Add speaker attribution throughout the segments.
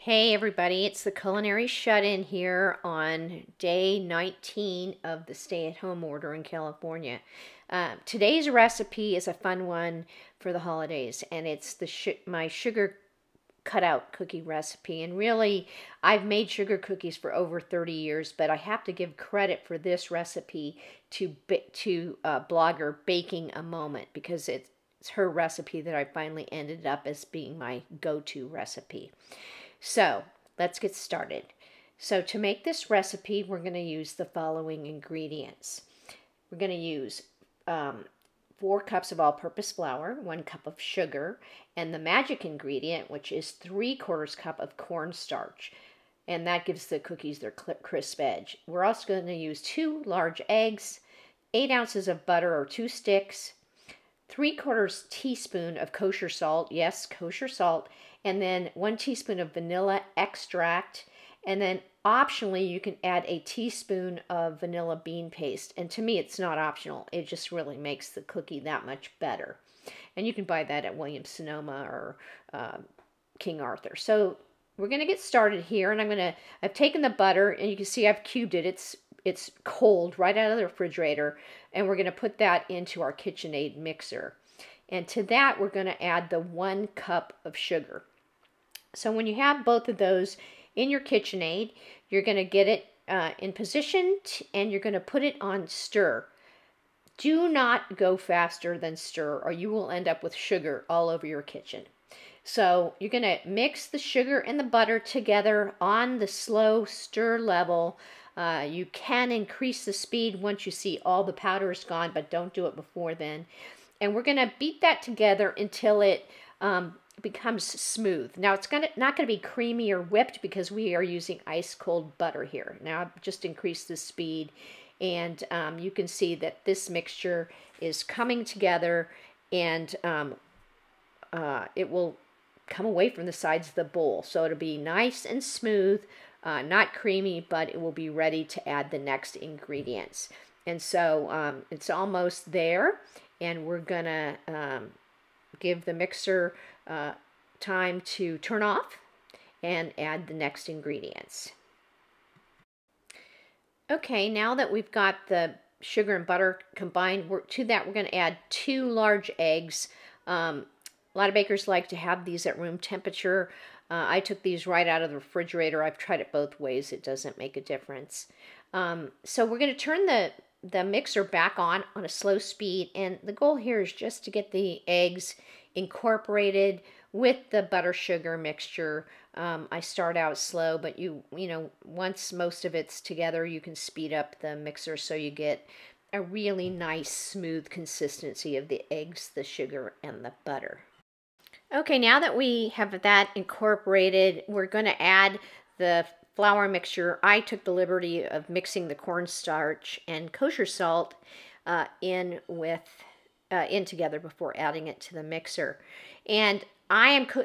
Speaker 1: Hey everybody, it's the Culinary Shut-In here on day 19 of the stay-at-home order in California. Today's recipe is a fun one for the holidays, and it's my sugar cutout cookie recipe. And really, I've made sugar cookies for over 30 years, but I have to give credit for this recipe to blogger Baking a Moment, because it's her recipe that I finally ended up as being my go-to recipe. So let's get started. So to make this recipe, we're going to use the following ingredients. We're going to use 4 cups of all-purpose flour, 1 cup of sugar, and the magic ingredient, which is 3/4 cup of cornstarch. And that gives the cookies their crisp edge. We're also going to use 2 large eggs, 8 ounces of butter or 2 sticks, 3/4 teaspoon of kosher salt, yes, kosher salt, and then 1 teaspoon of vanilla extract, and then optionally you can add a teaspoon of vanilla bean paste. And to me, it's not optional. It just really makes the cookie that much better. And you can buy that at Williams-Sonoma or King Arthur. So we're going to get started here, and I've taken the butter, and you can see I've cubed it. It's cold right out of the refrigerator, and we're going to put that into our KitchenAid mixer. And to that, we're going to add the 1 cup of sugar. So when you have both of those in your KitchenAid, you're going to get it in position, and you're going to put it on stir. Do not go faster than stir, or you will end up with sugar all over your kitchen. So you're going to mix the sugar and the butter together on the slow stir level. You can increase the speed once you see all the powder is gone, but don't do it before then. And we're going to beat that together until it becomes smooth. Now, it's not going to be creamy or whipped because we are using ice cold butter here. Now, I've just increased the speed, and you can see that this mixture is coming together, and it will come away from the sides of the bowl. So it'll be nice and smooth, not creamy, but it will be ready to add the next ingredients. And so it's almost there, and we're gonna give the mixer time to turn off and add the next ingredients. Okay, now that we've got the sugar and butter combined, to that we're going to add 2 large eggs. A lot of bakers like to have these at room temperature. I took these right out of the refrigerator. I've tried it both ways. It doesn't make a difference. So we're going to turn the mixer back on a slow speed, and the goal here is just to get the eggs incorporated with the butter sugar mixture. I start out slow, but you know, once most of it's together, you can speed up the mixer so you get a really nice smooth consistency of the eggs, the sugar, and the butter. Okay, now that we have that incorporated, we're going to add the flour mixture. I took the liberty of mixing the cornstarch and kosher salt in together before adding it to the mixer. And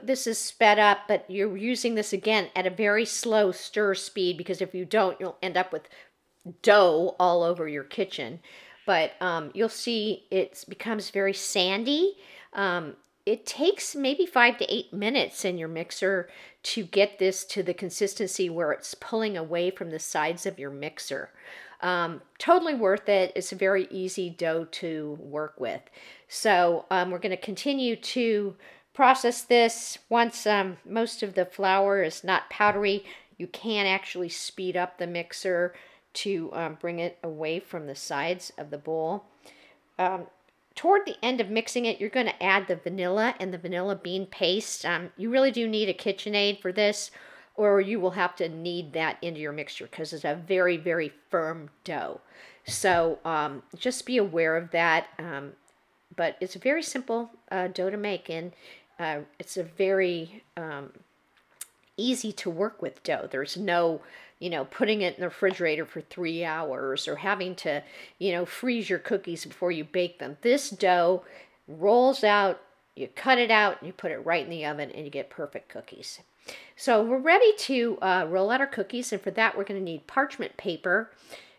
Speaker 1: this is sped up, but you're using this again at a very slow stir speed, because if you don't, you'll end up with dough all over your kitchen. But you'll see it becomes very sandy. It takes maybe 5 to 8 minutes in your mixer to get this to the consistency where it's pulling away from the sides of your mixer. Totally worth it. It's a very easy dough to work with. So we're going to continue to process this. Once most of the flour is not powdery, you can actually speed up the mixer to bring it away from the sides of the bowl. Toward the end of mixing it, you're going to add the vanilla and the vanilla bean paste. You really do need a KitchenAid for this, or you will have to knead that into your mixture because it's a very, very firm dough. So just be aware of that. But it's a very simple dough to make, and it's a very easy to work with dough. There's no, putting it in the refrigerator for 3 hours or having to, freeze your cookies before you bake them. This dough rolls out, you cut it out, and you put it right in the oven, and you get perfect cookies. So we're ready to roll out our cookies, and for that we're going to need parchment paper.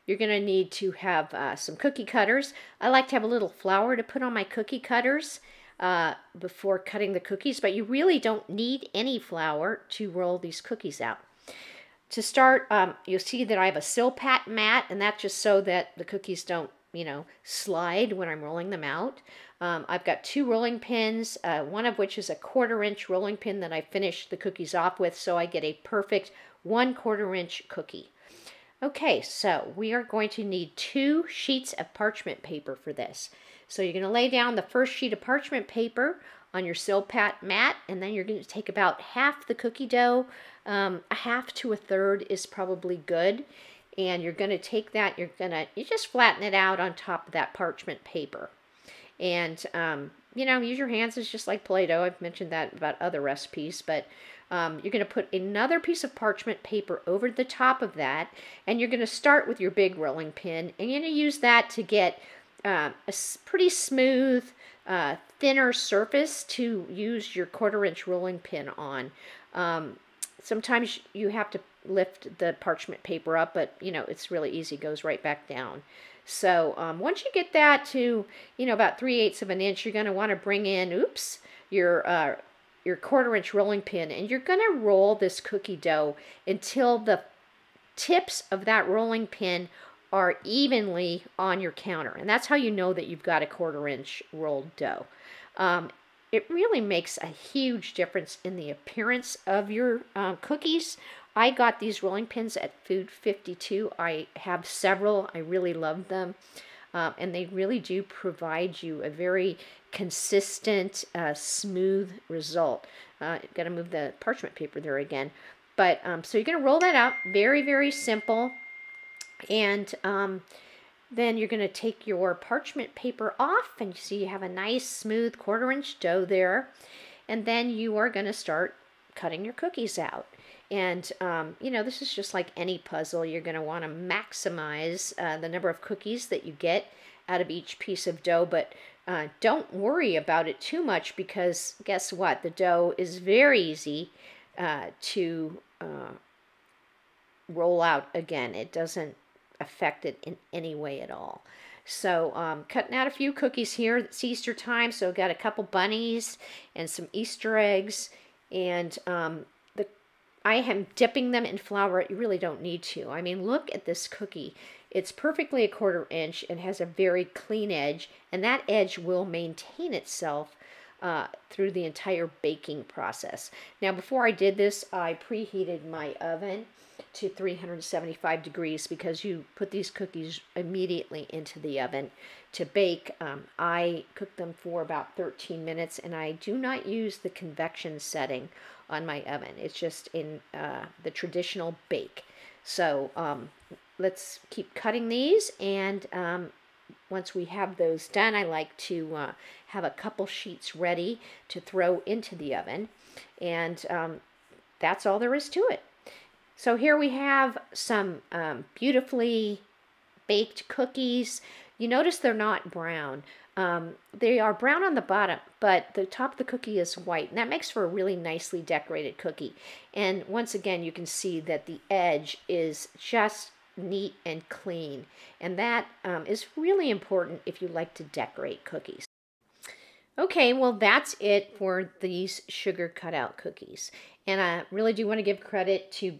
Speaker 1: You're going to need to have some cookie cutters. I like to have a little flour to put on my cookie cutters. before cutting the cookies, but you really don't need any flour to roll these cookies out. To start, you'll see that I have a Silpat mat, and that's just so that the cookies don't, slide when I'm rolling them out. I've got 2 rolling pins, one of which is a 1/4 inch rolling pin that I finished the cookies off with, so I get a perfect 1/4 inch cookie. Okay, so we are going to need 2 sheets of parchment paper for this. So you're going to lay down the first sheet of parchment paper on your Silpat mat, and then you're going to take about half the cookie dough. A half to a third is probably good. And you're going to take that, you just flatten it out on top of that parchment paper. And, use your hands. It's just like Play-Doh. I've mentioned that about other recipes, but you're going to put another piece of parchment paper over the top of that, and you're going to start with your big rolling pin, and you're going to use that to get a pretty smooth, thinner surface to use your 1/4 inch rolling pin on. Sometimes you have to lift the parchment paper up, but, it's really easy. It goes right back down. So once you get that to, about 3/8 of an inch, you're going to want to bring in, your 1/4 inch rolling pin, and you're going to roll this cookie dough until the tips of that rolling pin are evenly on your counter. And that's how you know that you've got a 1/4 inch rolled dough. It really makes a huge difference in the appearance of your cookies. I got these rolling pins at Food 52. I have several. I really love them. And they really do provide you a very consistent, smooth result. Got to move the parchment paper there again. But so you're going to roll that out. Very, very simple. And then you're going to take your parchment paper off, and you see you have a nice, smooth 1/4 inch dough there. And then you are going to start cutting your cookies out. And, this is just like any puzzle. You're going to want to maximize the number of cookies that you get out of each piece of dough, but don't worry about it too much, because guess what? The dough is very easy to roll out again. It doesn't affect it in any way at all. So cutting out a few cookies here. It's Easter time, so I've got a couple bunnies and some Easter eggs, and I am dipping them in flour. You really don't need to. I mean, look at this cookie. It's perfectly a 1/4 inch and has a very clean edge, and that edge will maintain itself through the entire baking process. Now, before I did this, I preheated my oven to 375 degrees because you put these cookies immediately into the oven to bake. I cooked them for about 13 minutes, and I do not use the convection setting on my oven. It's just in the traditional bake. So let's keep cutting these, and once we have those done, I like to have a couple sheets ready to throw into the oven, and that's all there is to it. So here we have some beautifully baked cookies. You notice they're not brown. They are brown on the bottom, but the top of the cookie is white, and that makes for a really nicely decorated cookie. And once again, you can see that the edge is just neat and clean, and that is really important if you like to decorate cookies. Okay, well, that's it for these sugar cutout cookies. And I really do want to give credit to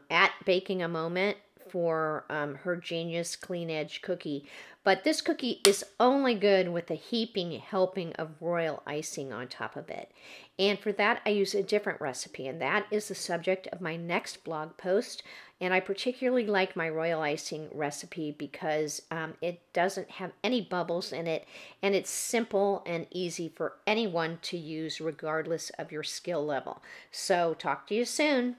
Speaker 1: At Baking a Moment for her genius clean edge cookie. But this cookie is only good with a heaping helping of royal icing on top of it. And for that, I use a different recipe, and that is the subject of my next blog post. And I particularly like my royal icing recipe because it doesn't have any bubbles in it, and it's simple and easy for anyone to use regardless of your skill level. So talk to you soon.